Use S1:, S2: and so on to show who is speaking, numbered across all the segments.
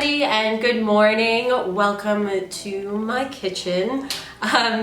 S1: everybody and good morning. Welcome to my kitchen.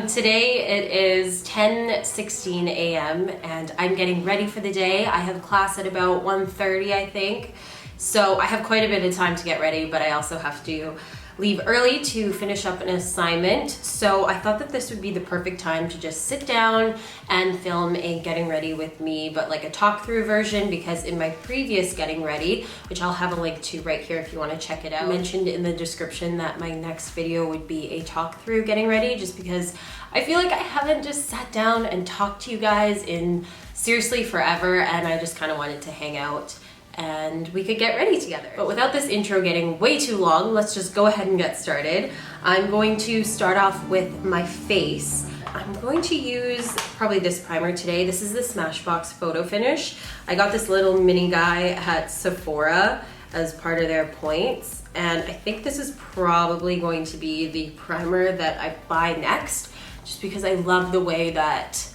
S1: Today it is 10:16 a.m. and I'm getting ready for the day. I have class at about 1:30, I think. So I have quite a bit of time to get ready, but I also have to leave early to finish up an assignment. So I thought that this would be the perfect time to just sit down and film a getting ready with me, but like a talk through version, because in my previous getting ready, which I'll have a link to right here if you want to check it out, I mentioned in the description that my next video would be a talk through getting ready, just because I feel like I haven't just sat down and talked to you guys in seriously forever, and I just kind of wanted to hang out and we could get ready together. But without this intro getting way too long, let's just go ahead and get started. I'm going to start off with my face. I'm going to use probably this primer today. This is the Smashbox Photo Finish. I got this little mini guy at Sephora as part of their points, and I think this is probably going to be the primer that I buy next, just because I love the way that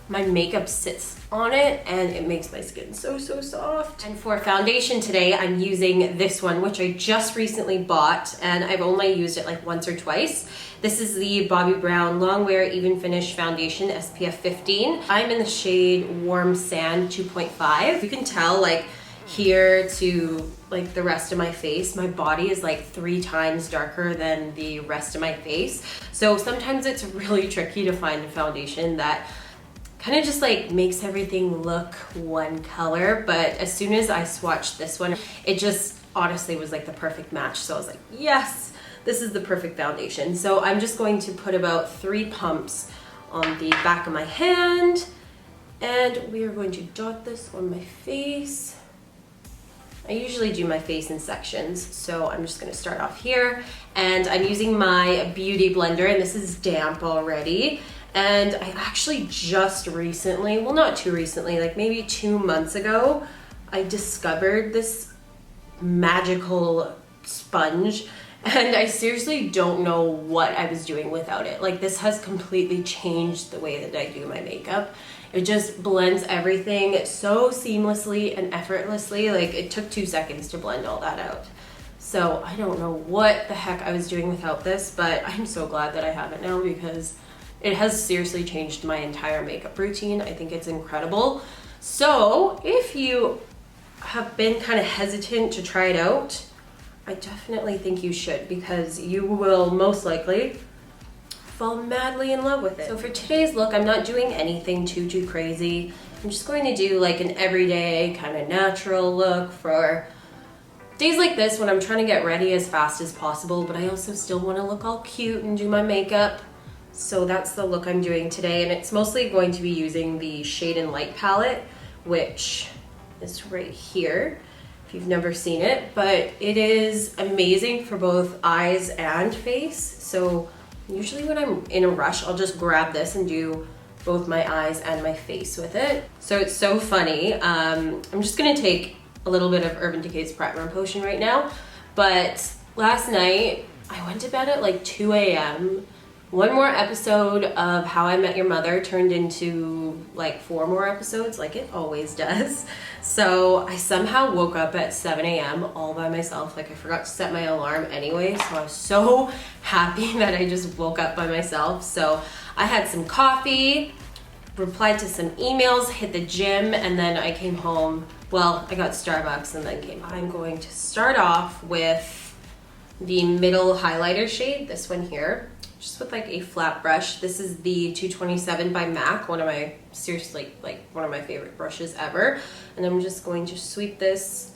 S1: my makeup sits on it and it makes my skin so soft. And for foundation today, I'm using this one, which I just recently bought and I've only used it like once or twice. This is the Bobbi Brown Long Wear Even Finish Foundation SPF 15. I'm in the shade Warm Sand 2.5. You can tell like here to like the rest of my face, my body is like 3 times darker than the rest of my face. So sometimes it's really tricky to find a foundation that kind of just like makes everything look one color, but as soon as I swatched this one, it just honestly was like the perfect match. So I was like, yes, this is the perfect foundation. So I'm just going to put about 3 pumps on the back of my hand, and we are going to dot this on my face. I usually do my face in sections, so I'm just gonna start off here, and I'm using my beauty blender, and this is damp already. And I actually just recently, well not too recently, like maybe 2 months ago, I discovered this magical sponge, and I seriously don't know what I was doing without it. Like this has completely changed the way that I do my makeup. It just blends everything so seamlessly and effortlessly. Like it took 2 seconds to blend all that out. So I don't know what the heck I was doing without this, but I'm so glad that I have it now because it has seriously changed my entire makeup routine. I think it's incredible. So if you have been kind of hesitant to try it out, I definitely think you should, because you will most likely fall madly in love with it. So for today's look, I'm not doing anything too crazy. I'm just going to do like an everyday kind of natural look for days like this when I'm trying to get ready as fast as possible, but I also still want to look all cute and do my makeup. So that's the look I'm doing today, and it's mostly going to be using the Shade and Light palette, which is right here if you've never seen it, but it is amazing for both eyes and face. So usually when I'm in a rush, I'll just grab this and do both my eyes and my face with it. So it's so funny. I'm just gonna take a little bit of Urban Decay's Primer Potion right now, but last night I went to bed at like 2 a.m. One more episode of How I Met Your Mother turned into like 4 more episodes, like it always does. So I somehow woke up at 7 a.m. all by myself. Like I forgot to set my alarm anyway, so I was so happy that I just woke up by myself. So I had some coffee, replied to some emails, hit the gym, and then I came home. Well, I got Starbucks and then came home. I'm going to start off with the middle highlighter shade, this one here, just with like a flat brush. This is the 227 by MAC, one of my, seriously, like one of my favorite brushes ever. And I'm just going to sweep this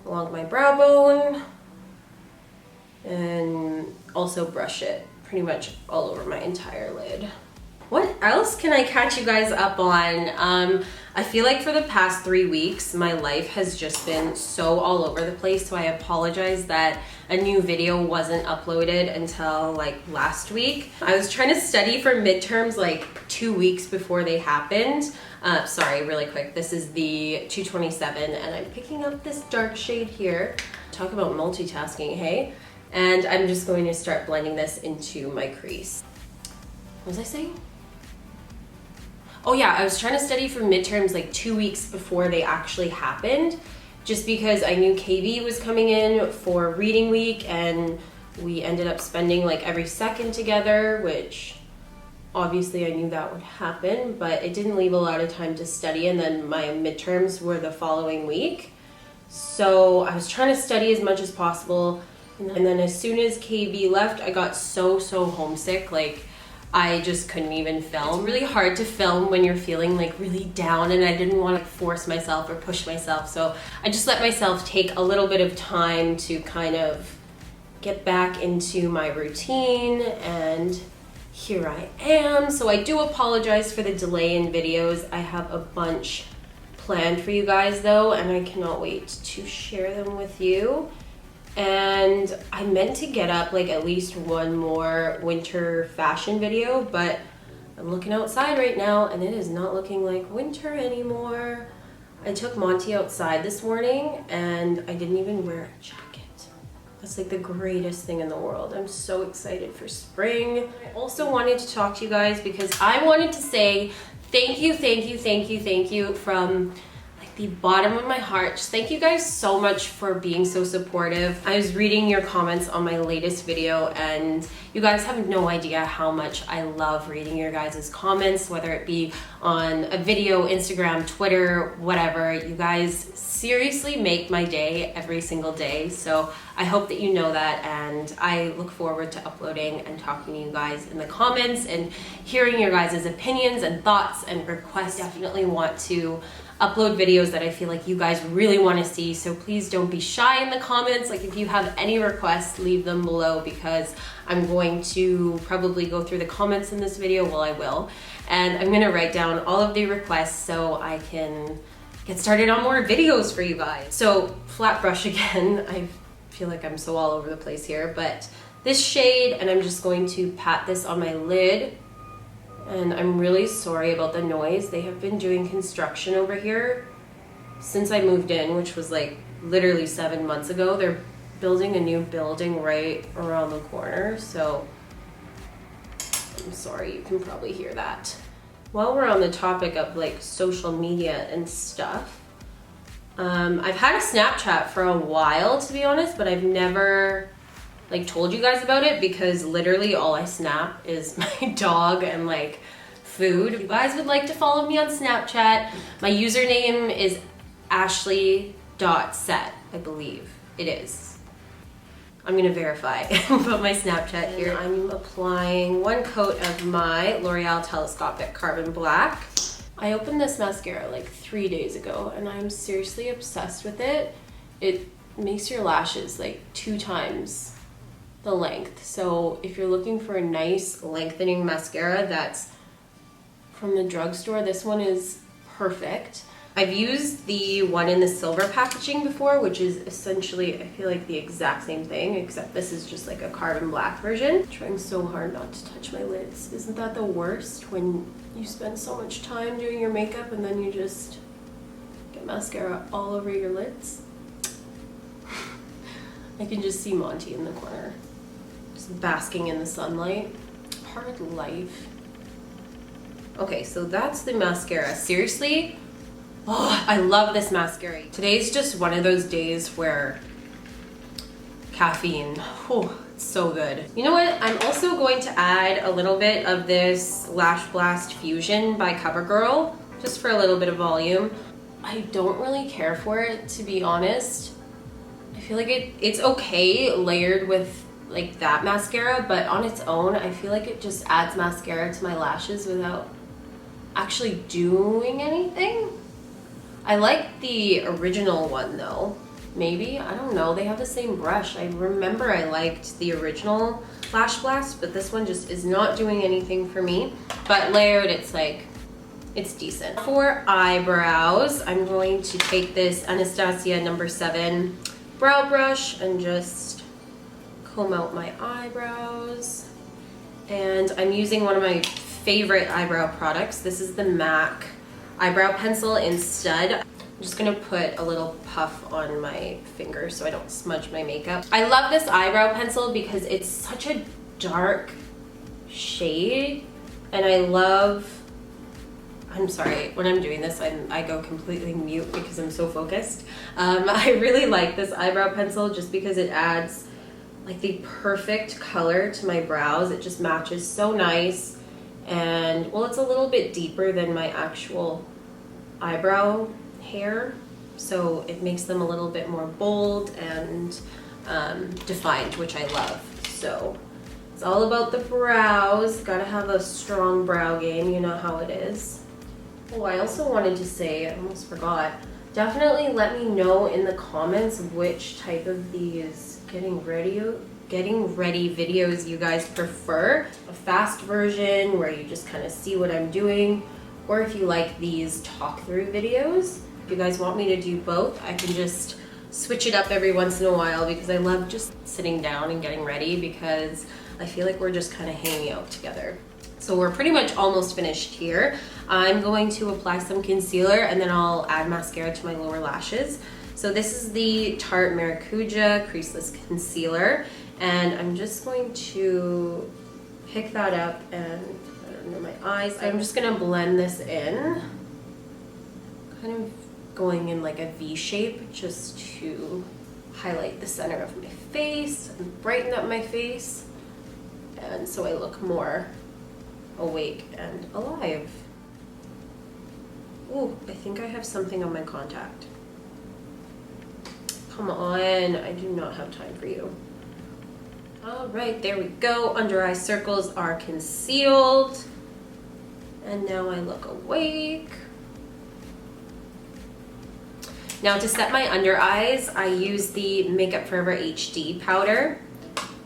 S1: along my brow bone and also brush it pretty much all over my entire lid. What else can I catch you guys up on? I feel like for the past 3 weeks, my life has just been so all over the place, so I apologize that a new video wasn't uploaded until like last week. I was trying to study for midterms like 2 weeks before they happened. Sorry, really quick. This is the 227, and I'm picking up this dark shade here. Talk about multitasking, hey? And I'm just going to start blending this into my crease. What was I saying? Oh yeah, I was trying to study for midterms like 2 weeks before they actually happened, just because I knew KB was coming in for reading week, and we ended up spending like every second together, which obviously I knew that would happen, but it didn't leave a lot of time to study, and then my midterms were the following week. So I was trying to study as much as possible, and then as soon as KB left, I got so homesick. Like, I just couldn't even film. It's really hard to film when you're feeling like really down, and I didn't want to force myself or push myself, so I just let myself take a little bit of time to kind of get back into my routine, and here I am. So I do apologize for the delay in videos. I have a bunch planned for you guys though, and I cannot wait to share them with you. And I meant to get up like at least one more winter fashion video, but I'm looking outside right now and it is not looking like winter anymore. I took Monty outside this morning and I didn't even wear a jacket. That's like the greatest thing in the world. I'm so excited for spring. I also wanted to talk to you guys because I wanted to say thank you from the bottom of my heart. Just thank you guys so much for being so supportive. I was reading your comments on my latest video and you guys have no idea how much I love reading your guys' comments, whether it be on a video, Instagram, Twitter, whatever. You guys seriously make my day every single day. So I hope that you know that, and I look forward to uploading and talking to you guys in the comments and hearing your guys' opinions and thoughts and requests. I definitely want to upload videos that I feel like you guys really want to see, so please don't be shy in the comments. Like, if you have any requests, leave them below, because I'm going to probably go through the comments in this video. Well, I will, and I'm gonna write down all of the requests so I can get started on more videos for you guys. So flat brush again. I feel like I'm so all over the place here, but this shade, and I'm just going to pat this on my lid. And I'm really sorry about the noise. They have been doing construction over here since I moved in, which was like literally 7 months ago. They're building a new building right around the corner, so I'm sorry, you can probably hear that. While we're on the topic of like social media and stuff, I've had a Snapchat for a while, to be honest, but I've never like told you guys about it because literally all I snap is my dog and like food. If you guys would like to follow me on Snapchat, my username is ashley.set, I believe it is. I'm gonna verify and put my Snapchat here. I'm applying one coat of my L'Oreal Telescopic Carbon Black. I opened this mascara like 3 days ago and I'm seriously obsessed with it. It makes your lashes like 2 times the length. So if you're looking for a nice lengthening mascara that's from the drugstore, this one is perfect. I've used the one in the silver packaging before, which is essentially, I feel like, the exact same thing, except this is just like a carbon black version. I'm trying so hard not to touch my lids. Isn't that the worst, when you spend so much time doing your makeup and then you just get mascara all over your lids? I can just see Monty in the corner, basking in the sunlight. Hard life. Okay, so that's the mascara. Seriously, oh, I love this mascara. Today's just one of those days where caffeine, oh, it's so good. You know what? I'm also going to add a little bit of this Lash Blast Fusion by CoverGirl, just for a little bit of volume. I don't really care for it, to be honest. I feel like it's okay layered with like that mascara, but on its own, I feel like it just adds mascara to my lashes without actually doing anything. I like the original one though. Maybe, I don't know, they have the same brush. I remember I liked the original Lash Blast, but this one just is not doing anything for me. But layered, it's like, it's decent. For eyebrows, I'm going to take this Anastasia No. 7 brow brush and just comb out my eyebrows. And I'm using one of my favorite eyebrow products. This is the MAC eyebrow pencil in stud. I'm just gonna put a little puff on my finger so I don't smudge my makeup. I love this eyebrow pencil because it's such a dark shade, and I I'm sorry, when I'm doing this, I go completely mute because I'm so focused. I really like this eyebrow pencil just because it adds like the perfect color to my brows. It just matches so nice. And well, it's a little bit deeper than my actual eyebrow hair, so it makes them a little bit more bold and defined, which I love. So it's all about the brows. Gotta have a strong brow game, you know how it is. Oh, I also wanted to say, I almost forgot, definitely let me know in the comments which type of these getting ready videos you guys prefer. A fast version where you just kind of see what I'm doing, or if you like these talk through videos. If you guys want me to do both, I can just switch it up every once in a while because I love just sitting down and getting ready because I feel like we're just kind of hanging out together. So we're pretty much almost finished here. I'm going to apply some concealer and then I'll add mascara to my lower lashes. So this is the Tarte Maracuja Creaseless Concealer, and I'm just going to pick that up and put it under my eyes. I'm just gonna blend this in, kind of going in like a V shape just to highlight the center of my face and brighten up my face, and so I look more awake and alive. Ooh, I think I have something on my contact. Come on, I do not have time for you. All right, there we go. Under eye circles are concealed. And now I look awake. Now to set my under eyes, I use the Makeup Forever HD powder.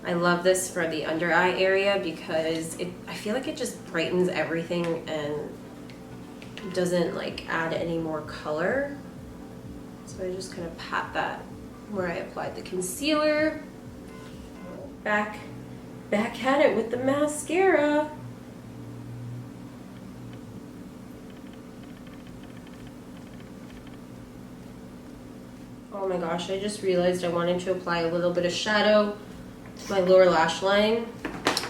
S1: I love this for the under eye area because I feel like it just brightens everything and doesn't like add any more color. So I just kind of pat that where I applied the concealer. Back at it with the mascara. Oh my gosh, I just realized I wanted to apply a little bit of shadow to my lower lash line.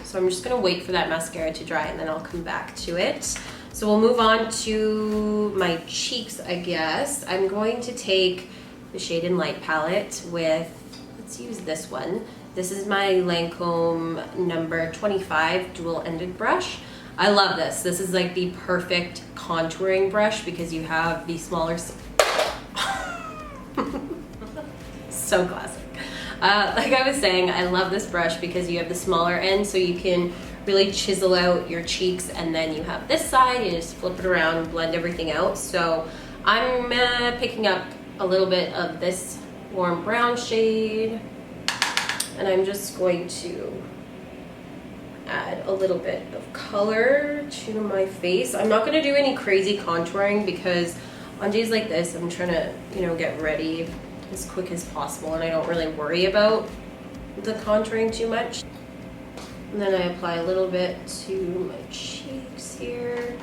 S1: So I'm just gonna wait for that mascara to dry and then I'll come back to it. So we'll move on to my cheeks, I guess. I'm going to take the Shade and Light palette with, let's use this one. This is my Lancome number 25 dual-ended brush. I love this. This is like the perfect contouring brush because you have the smaller... So classic. Like I was saying, I love this brush because you have the smaller end so you can really chisel out your cheeks, and then you have this side, you just flip it around and blend everything out. So I'm picking up a little bit of this warm brown shade, and I'm just going to add a little bit of color to my face. I'm not going to do any crazy contouring because on days like this, I'm trying to, you know, get ready as quick as possible, and I don't really worry about the contouring too much. And then I apply a little bit to my cheeks here.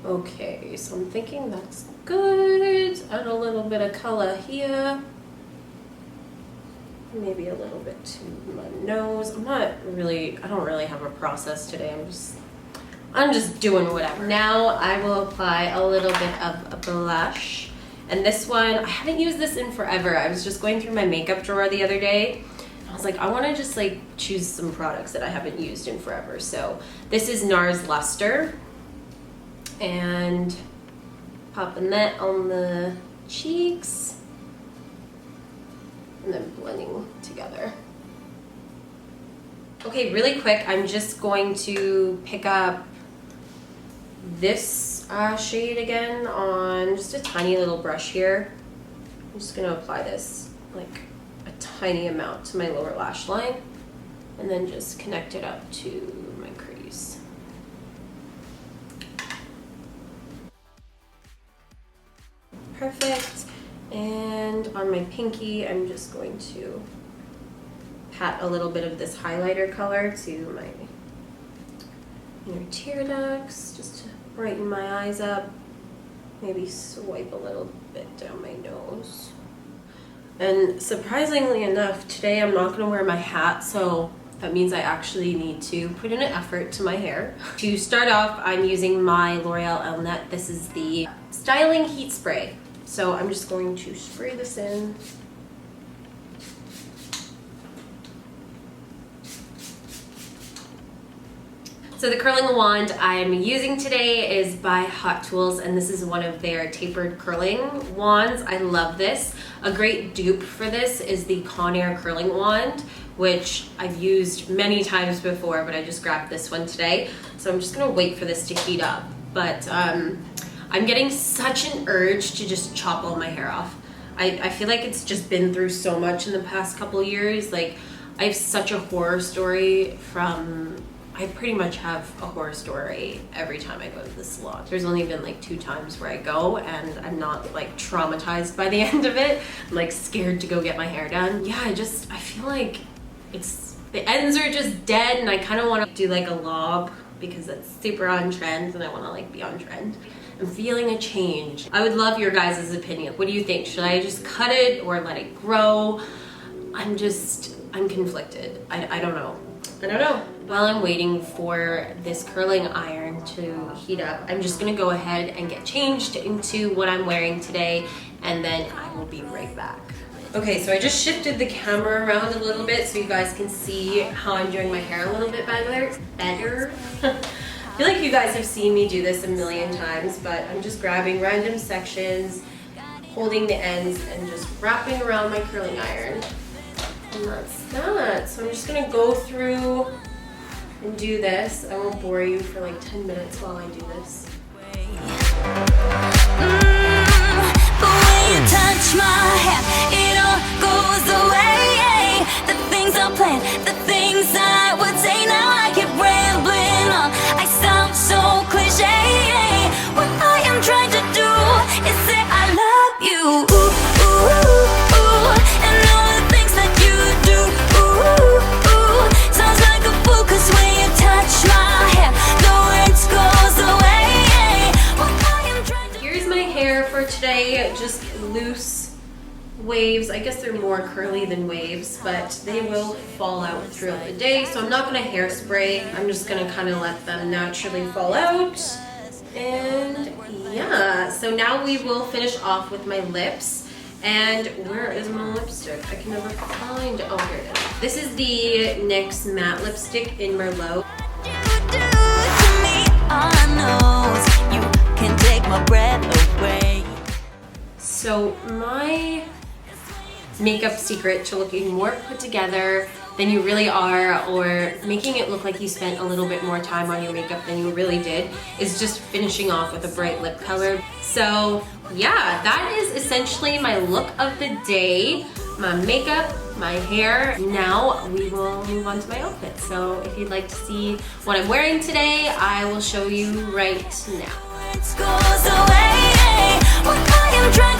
S1: Okay, so I'm thinking that's good. Add a little bit of color here. Maybe a little bit to my nose. I don't really have a process today. I'm just doing whatever. Now I will apply a little bit of a blush. And this one, I haven't used this in forever. I was just going through my makeup drawer the other day. I was like, I want to just like choose some products that I haven't used in forever. So this is NARS Luster. And popping that on the cheeks. And then blending together. Okay, really quick, I'm just going to pick up this shade again on just a tiny little brush here. I'm just gonna apply this like a tiny amount to my lower lash line and then just connect it up to my crease. Perfect. And on my pinky, I'm just going to pat a little bit of this highlighter color to my inner tear ducts just to brighten my eyes up. Maybe swipe a little bit down my nose. And surprisingly enough, today I'm not going to wear my hat, so That means I actually need to put in an effort to my hair. To start off, I'm using my L'Oreal Elnet. This is the Styling Heat Spray. So I'm just going to spray this in. So the curling wand I'm using today is by Hot Tools, and this is one of their tapered curling wands. I love this. A great dupe for this is the Conair curling wand, which I've used many times before, but I just grabbed this one today. So I'm just gonna wait for this to heat up. But I'm getting such an urge to just chop all my hair off. I feel like it's just been through so much in the past couple years. Like, I have such a horror story from, I pretty much have a horror story every time I go to the salon. There's only been like 2 times where I go and I'm not like traumatized by the end of it. I'm like scared to go get my hair done. Yeah, I feel like the ends are just dead, and I kind of want to do like a lob because that's super on trend and I want to like be on trend. I'm feeling a change. I would love your guys' opinion. What do you think? Should I just cut it or let it grow? I'm conflicted. I don't know. While I'm waiting for this curling iron to heat up, I'm just gonna go ahead and get changed into what I'm wearing today, and then I will be right back. Okay, so I just shifted the camera around a little bit so you guys can see how I'm doing my hair a little bit better. I feel like you guys have seen me do this a million times, but I'm just grabbing random sections, holding the ends, and just wrapping around my curling iron. And that's that. So I'm just gonna go through and do this. I won't bore you for like 10 minutes while I do this.
S2: The way you touch my hair, it all goes away. The things I planned, the things I would say, now I keep rambling on. I sound so cliche. What I am trying to do is say I love you. Ooh, ooh, ooh, ooh. And all the things that you do. Ooh, ooh, ooh. Sounds like a fool, 'cause when you touch my hair, the words goes away. What I am trying to.
S1: Here's my hair for today, just loose waves. I guess they're more curly than waves, but they will fall out throughout the day. So I'm not gonna hairspray. I'm just gonna kind of let them naturally fall out. And yeah, so now we will finish off with my lips. And where is my lipstick? I can never find, oh here it is. This is the NYX matte lipstick in Merlot.
S2: You do to me, I know you can take my breath away.
S1: So my makeup secret to looking more put together than you really are, or making it look like you spent a little bit more time on your makeup than you really did, is just finishing off with a bright lip color. So yeah, that is essentially my look of the day. My makeup, my hair. Now we will move on to my outfit. So if you'd like to see what I'm wearing today, I will show you right now.
S2: It goes away. What I am trying